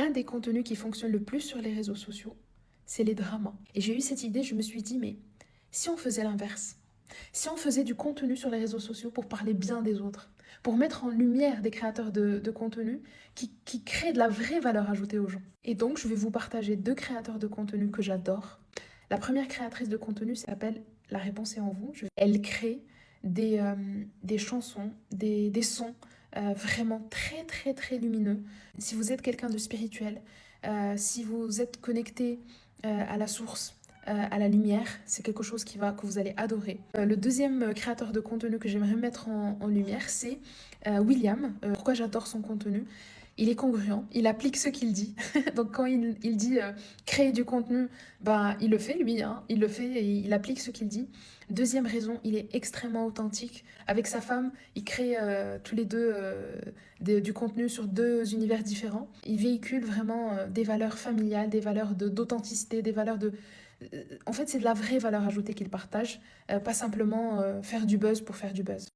un des contenus qui fonctionne le plus sur les réseaux sociaux, c'est les dramas. Et j'ai eu cette idée, je me suis dit, mais si on faisait l'inverse? Si on faisait du contenu sur les réseaux sociaux pour parler bien des autres, pour mettre en lumière des créateurs de contenu qui créent de la vraie valeur ajoutée aux gens. Et donc, je vais vous partager 2 créateurs de contenu que j'adore. La première créatrice de contenu s'appelle La réponse est en vous. Elle crée des chansons, des sons vraiment très très très lumineux. Si vous êtes quelqu'un de spirituel, si vous êtes connecté à la source, à la lumière, c'est quelque chose que vous allez adorer. Le deuxième créateur de contenu que j'aimerais mettre en lumière, c'est William. Pourquoi j'adore son contenu? Il est congruent, il applique ce qu'il dit. Donc quand il dit créer du contenu, bah, il le fait lui, hein, il le fait et il applique ce qu'il dit. Deuxième raison, il est extrêmement authentique. Avec sa femme, ils créent tous les deux du contenu sur 2 univers différents. Ils véhiculent vraiment des valeurs familiales, des valeurs d'authenticité, des valeurs de... En fait, c'est de la vraie valeur ajoutée qu'ils partagent, pas simplement faire du buzz pour faire du buzz.